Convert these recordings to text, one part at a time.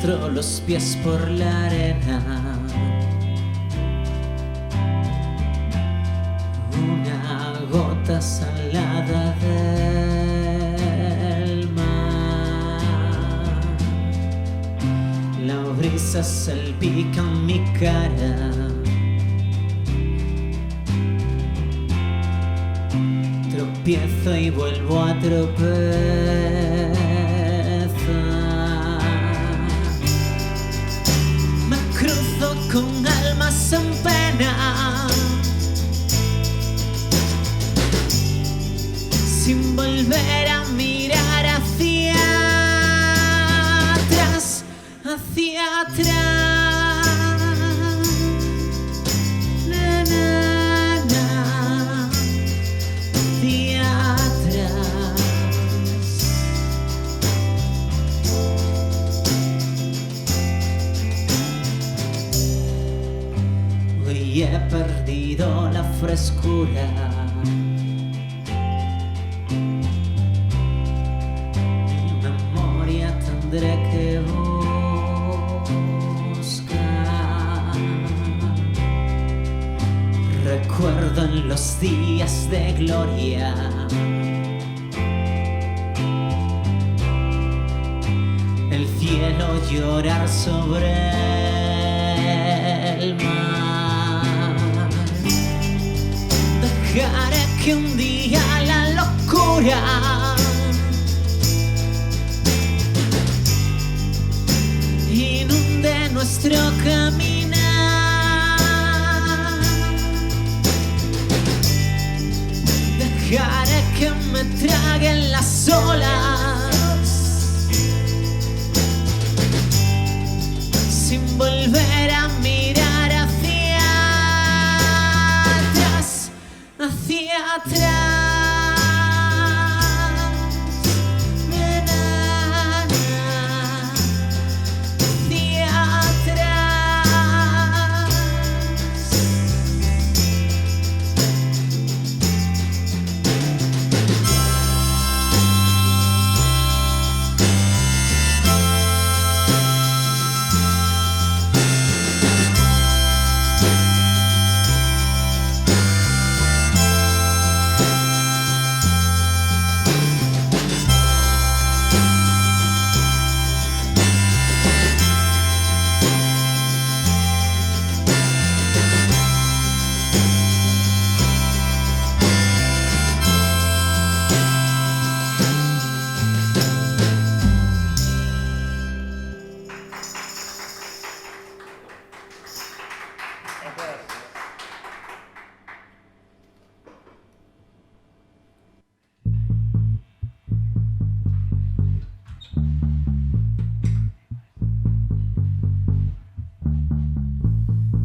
arrastro los pies por la arena. Una gota salada del mar. La brisa salpica mi cara. Tropiezo y vuelvo a tropezar. Me cruzo con almas en pena, sin volver a mirar hacia atrás, hacia atrás. Na, na, na, hacia atrás. Hoy he perdido la frescura. Tendré que buscar. Recuerdo en los días de gloria el cielo llorar sobre el mar. Dejaré que un día la locura inunde nuestro caminar. Dejaré que me traguen las olas, sin volver a mirar hacia atrás, hacia atrás.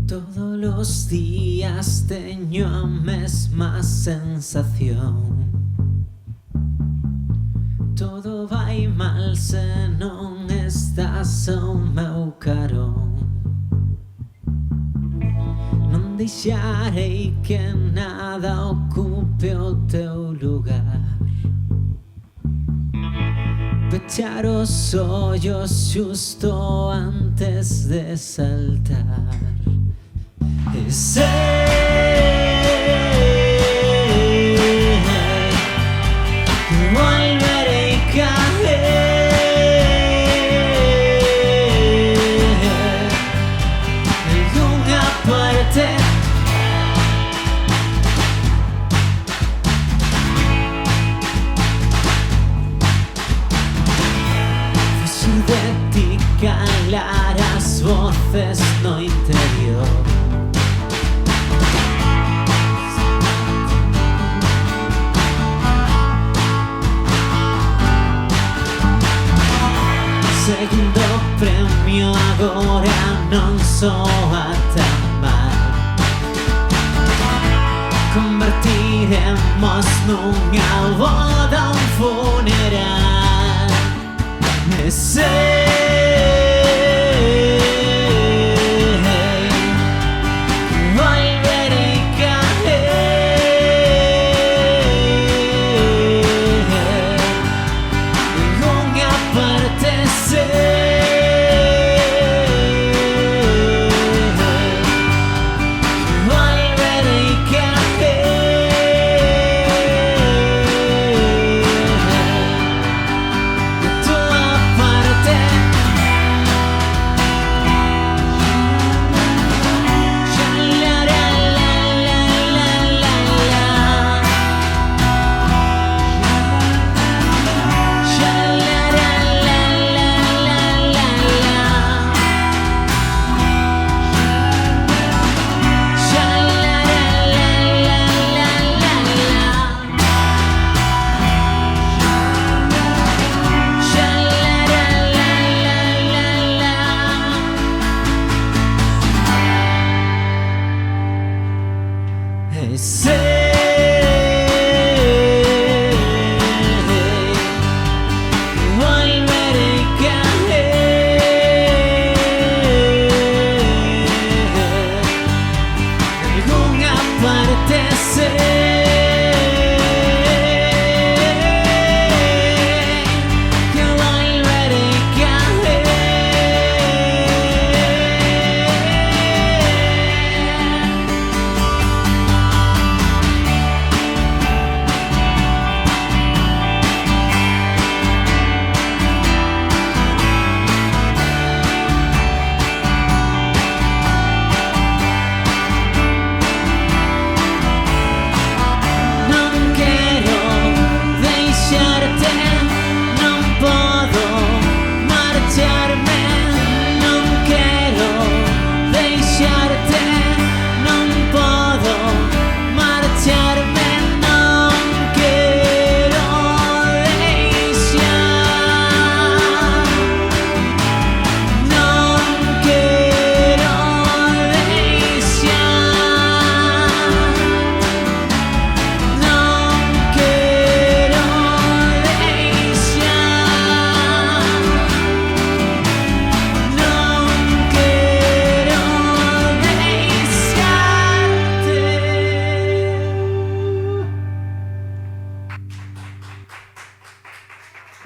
Todos los días teño a mesma sensación. Todo vai mal se non estás ao meu carón. Non deixarei que nada ocupe o teu lugar. Pechar os ollos xusto antes de saltar. E sei que volverei caer nalgunha parte. Fixo de ti calar as voces no interior. Segundo premio agora non soa tan mal. Convertiremos nunha boda un funeral. E sei que volverei caer nunha parte. Sei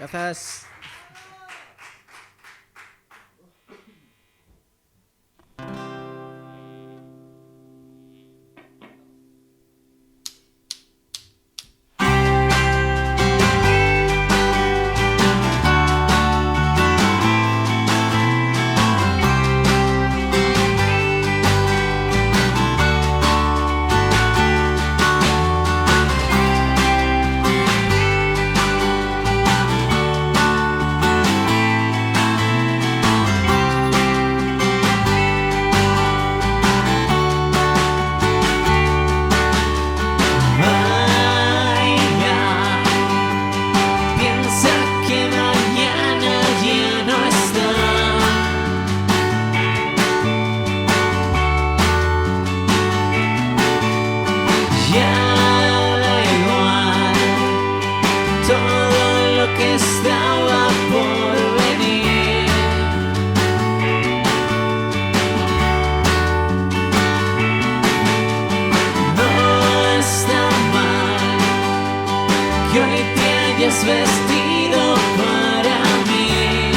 Gracias. Vestido para mí,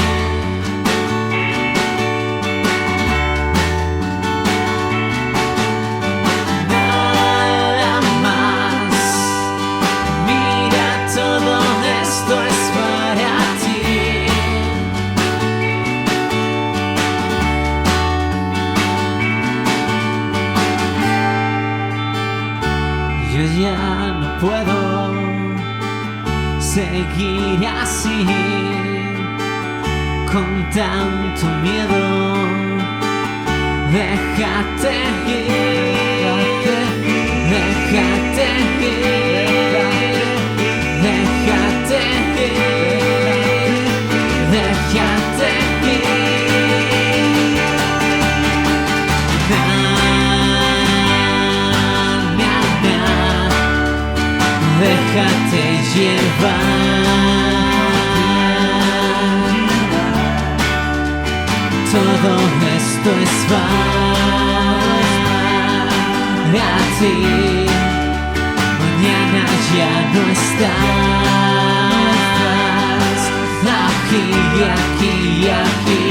nada más. Mira, todo esto es para ti. Yo ya no puedo seguir así, con tanto miedo. Déjate ir, déjate ir, déjate ir, déjate ir. Déjate llevar. Todo esto es para ti. Mañana ya no estás aquí, aquí, aquí.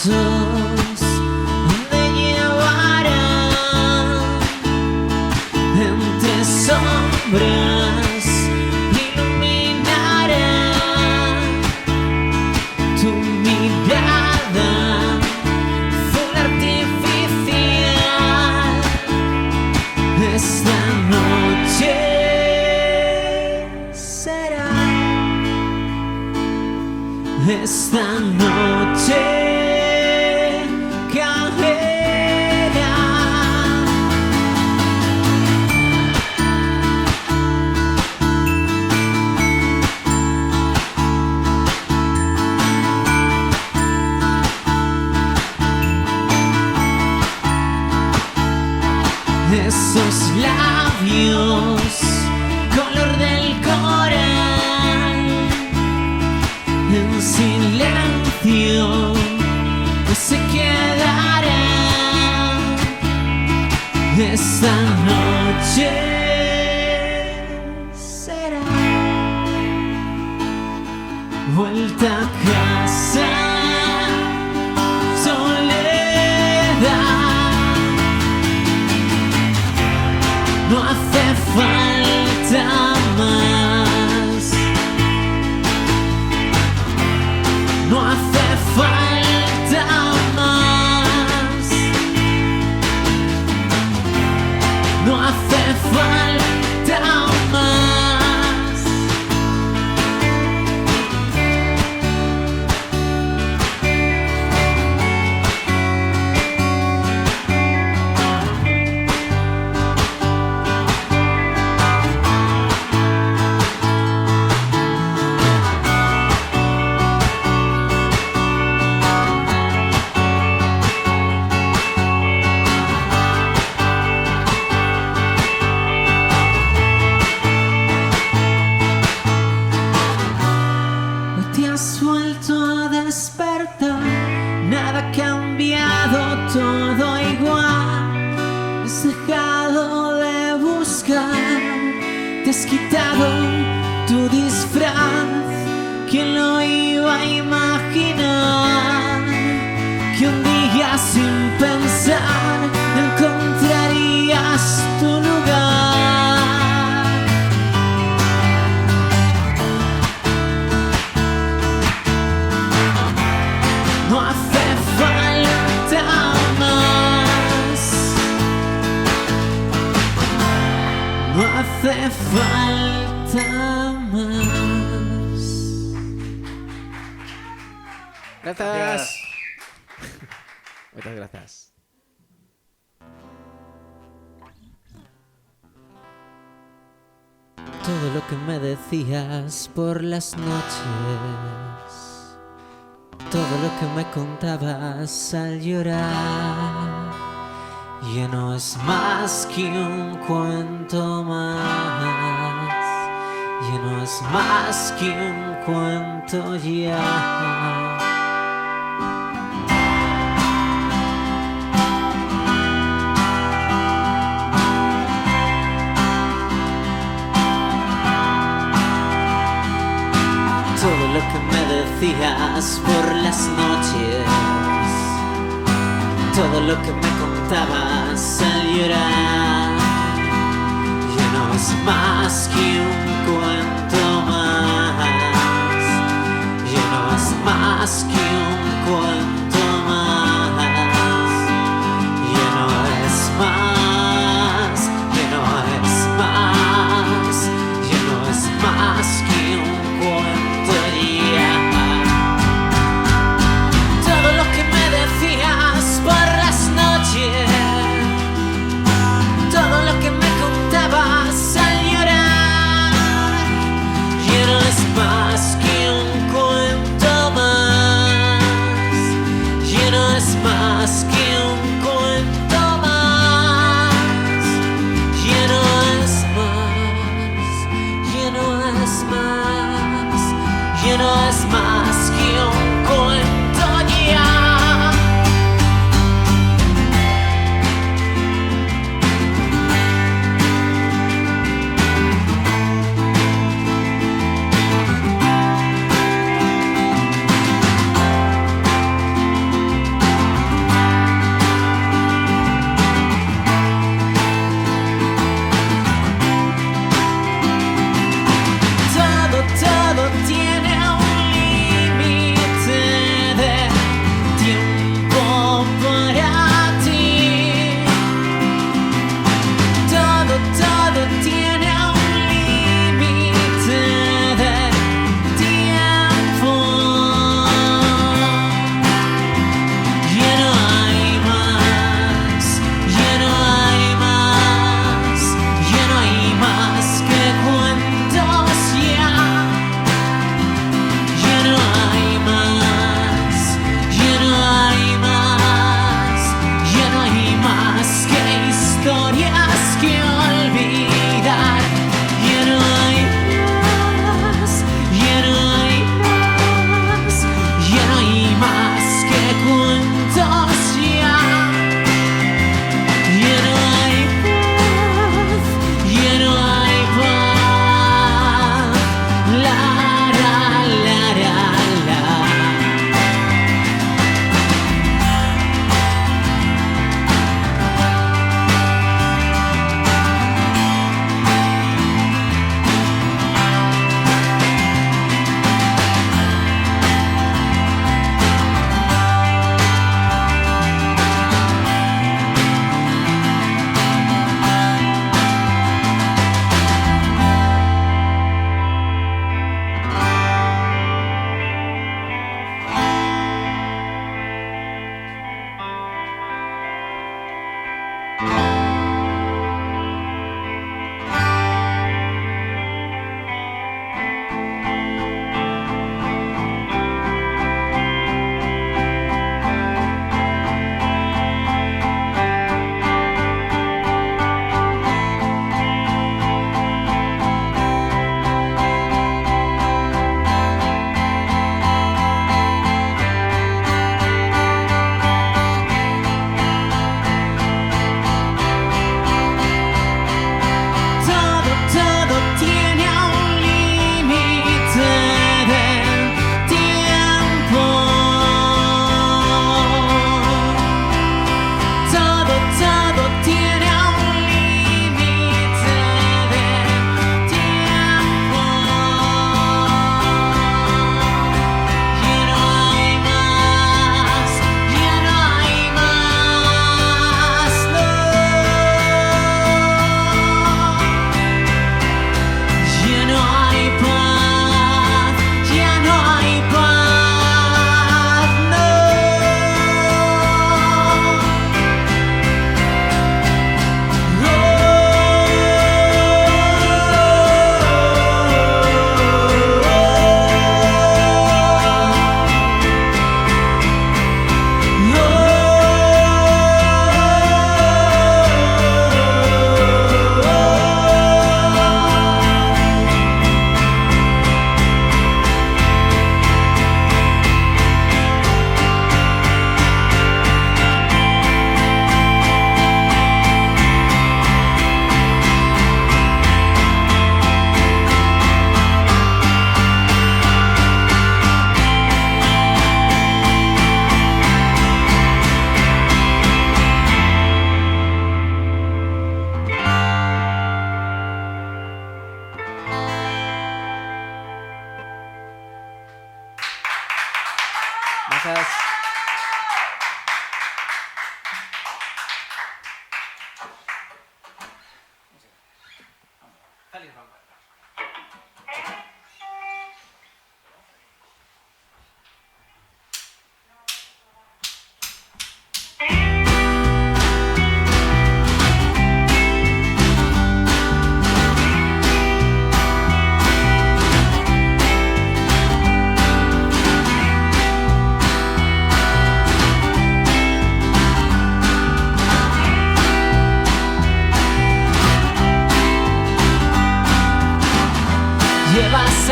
¿Dónde llevarán? Entre sombras iluminarán tu mirada, full artificial. Esta noche será, esta noche esos labios color del coral, en silencio que se quedarán esta noche será vuelta a casa, soledad. No hace falta más, no hace falta más, no hace falta más. Has vuelto a despertar, nada ha cambiado, todo igual. Has dejado de buscar, te has quitado tu disfraz. ¿Quién lo iba a imaginar? Que un día sin pensar encontrarías tu lugar. No hace falta más, no hace falta más. Gracias. Muchas gracias. Todo lo que me decías por las noches, todo lo que me contabas al llorar, ya no es más que un cuento más, ya no es más que un cuento ya. Todo lo que me decías por las noches, todo lo que me contabas al llorar, ya no es más que un cuento más, ya no es más que un cuento más, ya no es más, ya no es más, ya no es más que un cuento. Todo lo que me decías por las noches, todo lo que me contabas al llorar, ya no es más que un cuento más, ya no es más que un cuento más, ya no es más, ya no es más, ya no es más que un cuento ya. Todo tiene un límite.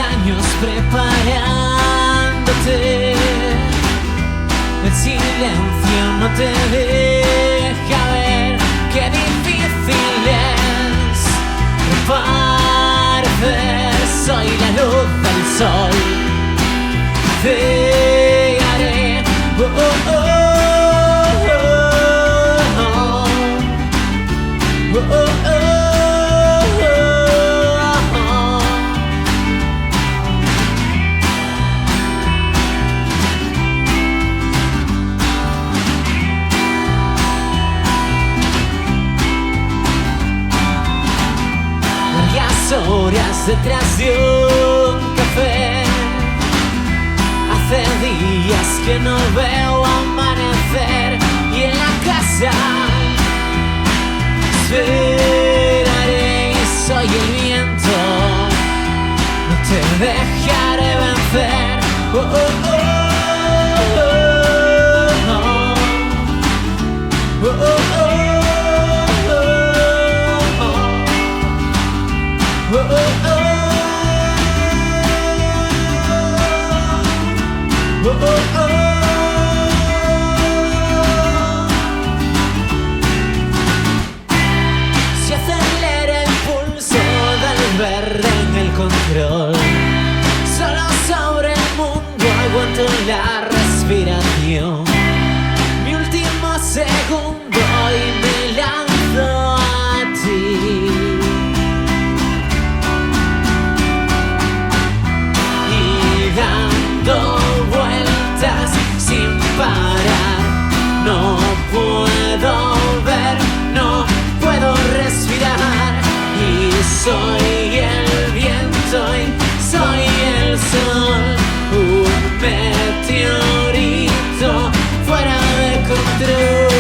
años preparándote. El silencio no te deja ver qué difícil es parecer. Soy la luz del sol. Te haré oh, oh, oh, oh, oh, oh, oh, oh. Horas detrás de un café. Hace días que no veo amanecer y en la casa esperaré y soy el viento. No te dejaré vencer. Oh, oh, oh, oh, oh, oh, oh, oh. Oh, oh, oh. Oh, oh, oh. Se acelera el pulso del verde en el control. Solo sobre el mundo aguanto la respiración. Mi último segundo y me lanzo a ti. Dando vueltas sin parar, no puedo ver, no puedo respirar. Y soy el viento y soy el sol, un meteorito fuera de control.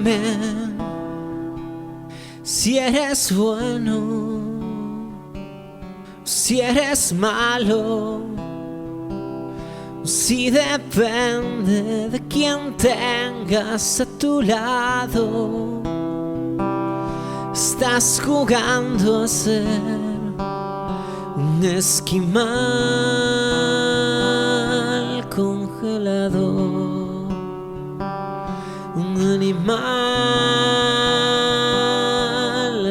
Dime si eres bueno, si eres malo, si depende de quién tengas a tu lado. Estás jugando a ser un esquimal congelado, un animal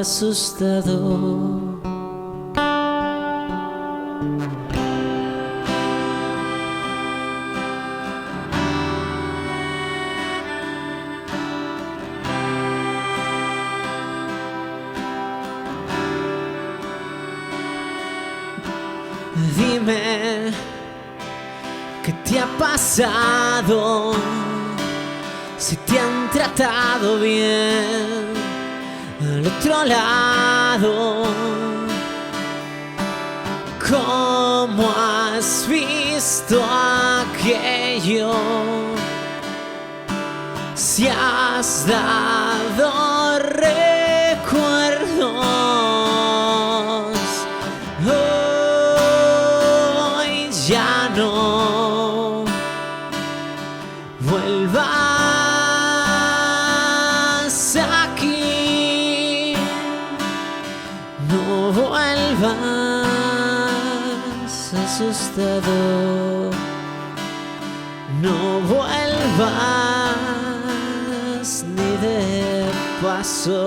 asustado. Dime qué te ha pasado, si te han tratado bien al otro lado. ¿Cómo has visto aquello? Si has dado recuerdos. Ya no vuelvas aquí, no vuelvas asustado, no vuelvas ni de paso.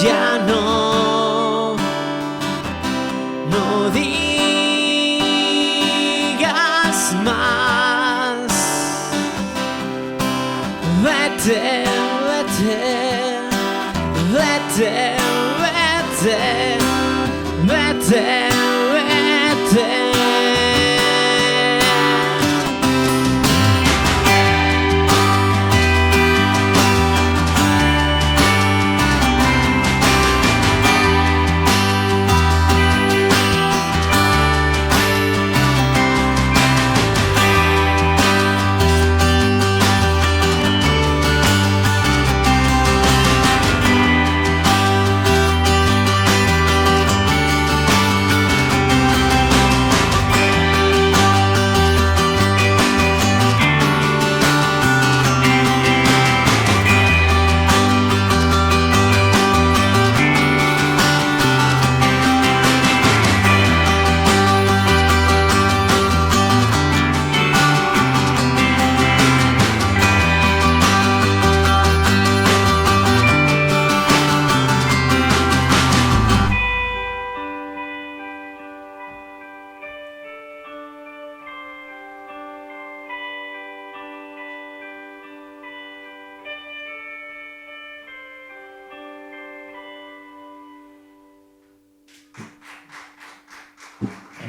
Ya no digas más. Vete, vete, vete, vete, vete, vete.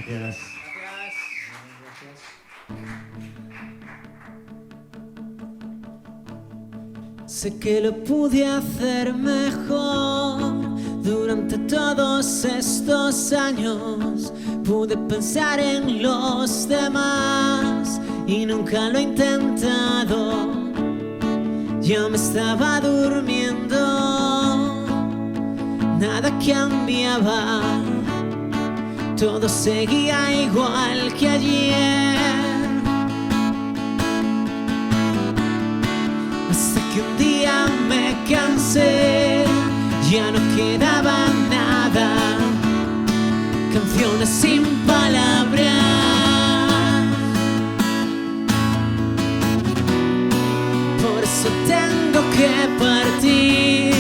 Gracias. Sé que lo pude hacer mejor durante todos estos años. Pude pensar en los demás y nunca lo he intentado. Yo me estaba durmiendo, nada cambiaba. Todo seguía igual que ayer, hasta que un día me cansé, ya no quedaba nada, canciones sin palabras. Por eso tengo que partir,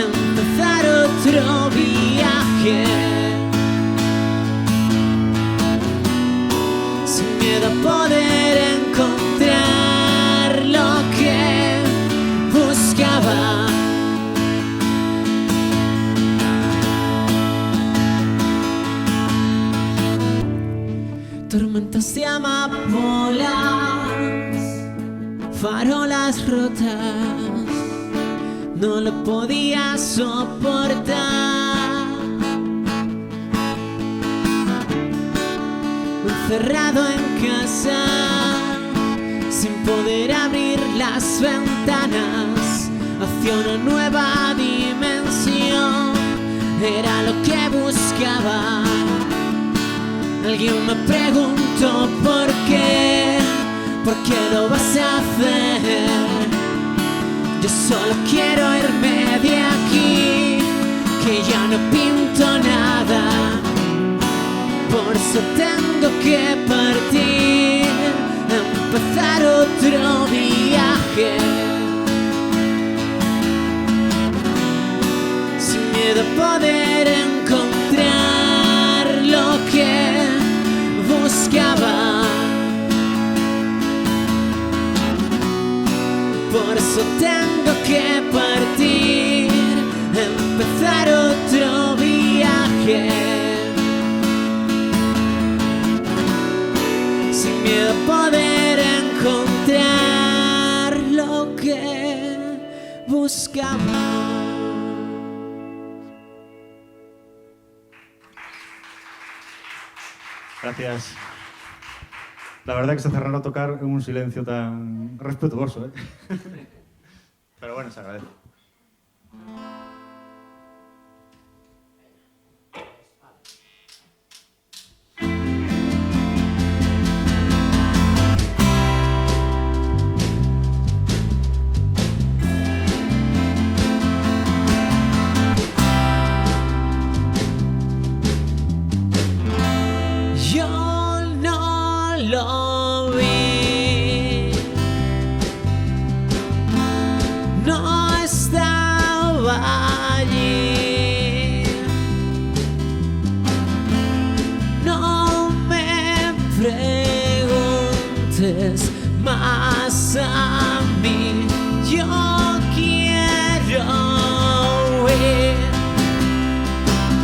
empezar otro viaje. Sin miedo a poder encontrar lo que tormentas de amapolas, farolas rotas, no lo podía soportar. Encerrado en casa, sin poder abrir las ventanas hacia una nueva dimensión, era lo que buscaba. Alguien me preguntó por qué lo vas a hacer. Yo solo quiero irme de aquí, que ya no pinto nada. Por eso tengo que partir, empezar otro viaje. Sin miedo a poder encontrar lo que buscaba. Por eso tengo que partir, empezar otro viaje. Sin miedo a poder encontrar lo que buscaba. Gracias. La verdad que se hace raro tocar en un silencio tan respetuoso, ¿eh? Pero bueno, se agradece. Lo vi, no estaba allí. No me preguntes más a mí, yo quiero huir.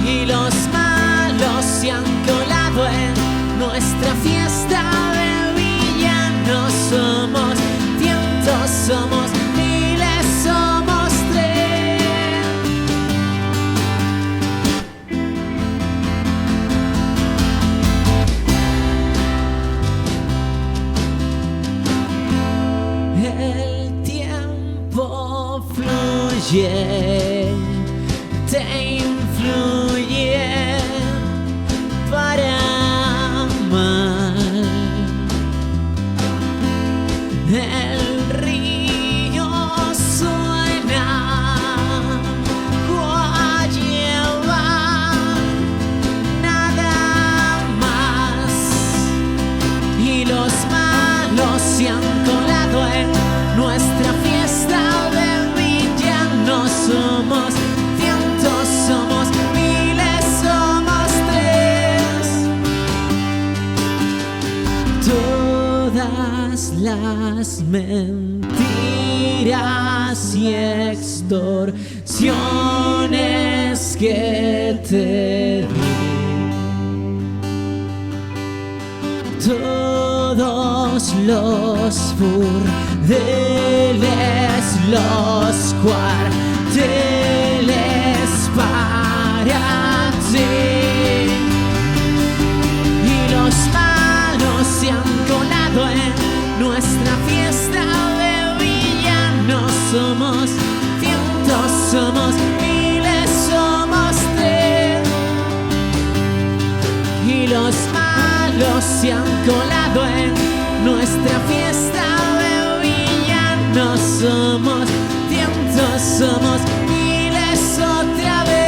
Y los malos se han colado en nuestra fiesta de villanos. Somos cientos, somos miles, somos tres. El tiempo fluye, te influye para el río suena, lleva nada más. Y los malos se han colado en nuestra fiesta de villanos. Somos cientos, somos miles, somos tres. Todas las mentiras y extorsiones que te di, todos los burdeles, los cuarteles para ti. Y los malos se han colado en nuestra fiesta de villanos. Somos cientos, somos miles, somos tres. Y los malos se han colado en nuestra fiesta de villanos. Somos cientos, somos miles otra vez.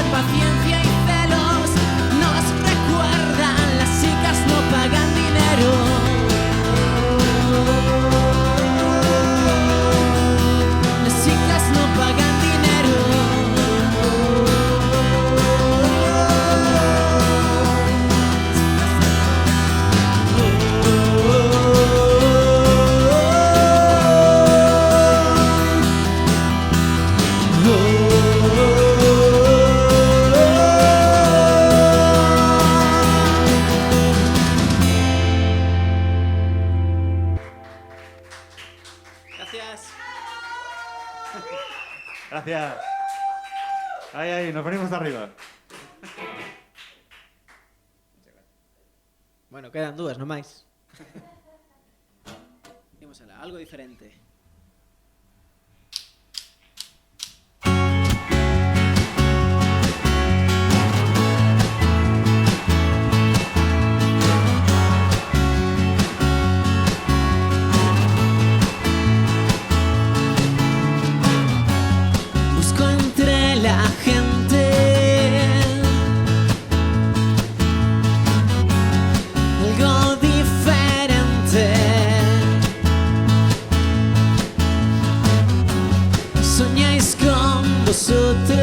Paciencia y fe. Gracias. Ahí, nos venimos de arriba. Bueno, quedan dúas, non máis. Imos alá, algo diferente. Busco entre la gente algo diferente. Soñáis con vosotros,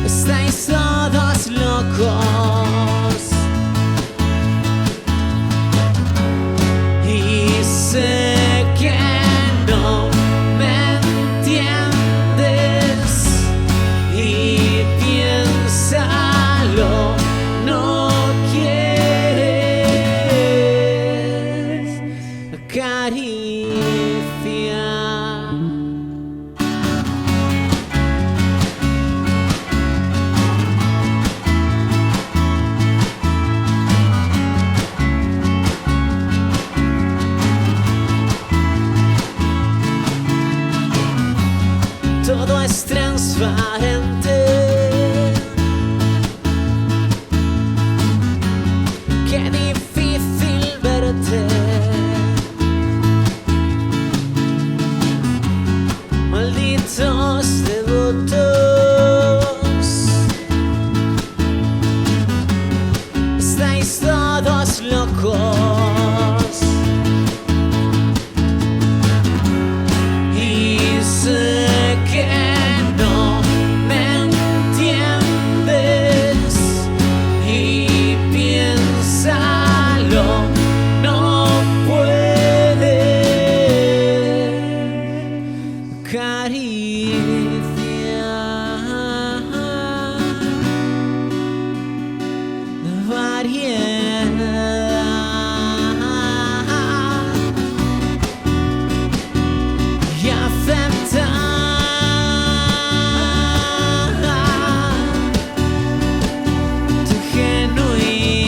estáis todos locos. Y sé que no me entiendes y piénsalo, no quieres acariciar. Todo es transparente. Qué difícil verte. Malditos devotos, estáis todos locos. Y sé que no me entiendes y piénsalo, no puedes acariciar la variedad y aceptar tu genuidad.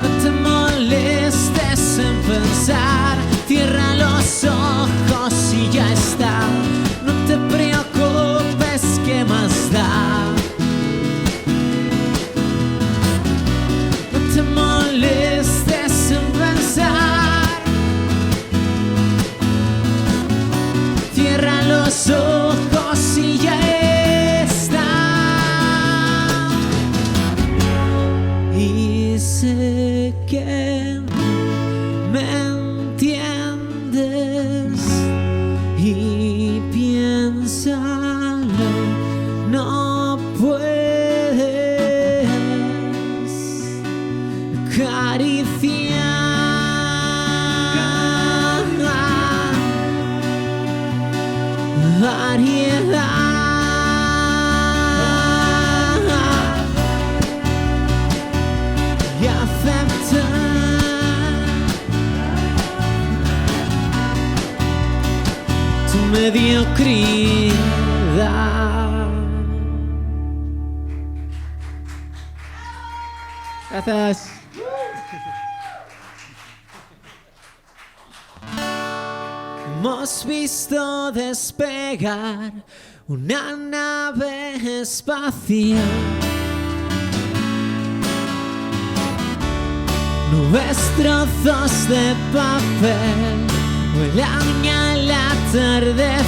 No te molestes en pensar, cierra los ojos y ya está. No te preocupes, ¿qué más da? No te molestes en pensar, cierra los ojos y ya está. Y sé que me entiendes y piénsalo, no puedes acariciar variedad y aceptar tu mediocridad. Grazas. Hemos visto despegar una nave espacial. Nubes, trozos de papel vuelan al atardecer.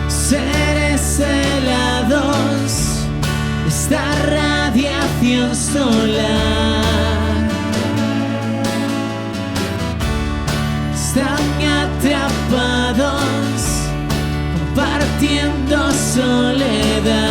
Seres helados, esta radiación solar, están atrapados compartiendo soledad.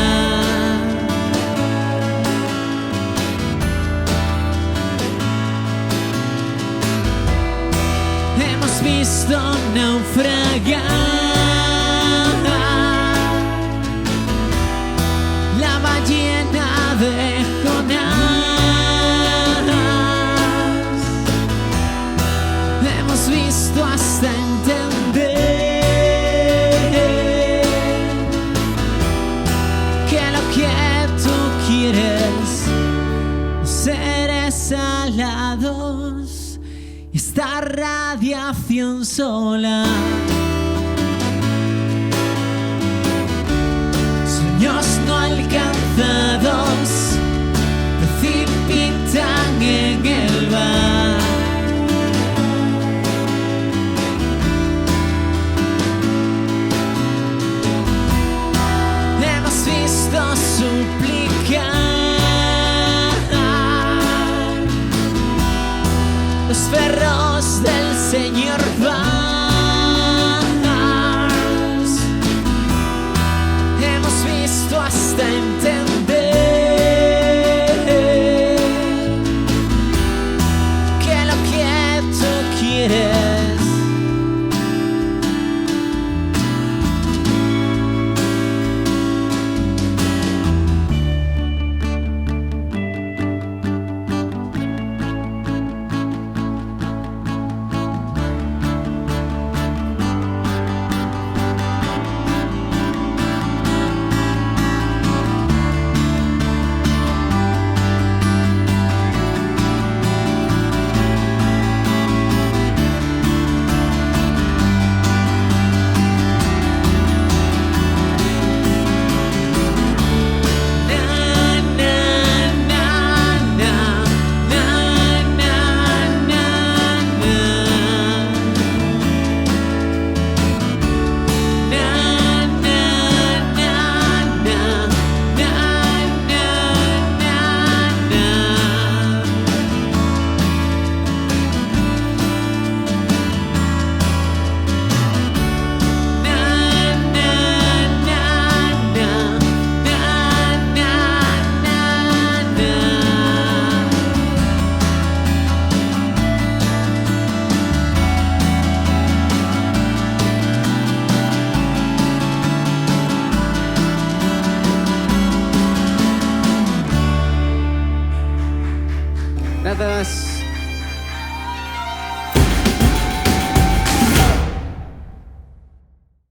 esta radiación solar. Sueños no alcanzados precipitan en el bar. Hemos visto suplicar los perros del señor Barnes. Hemos visto hasta entender que lo que tú quieres Gracias.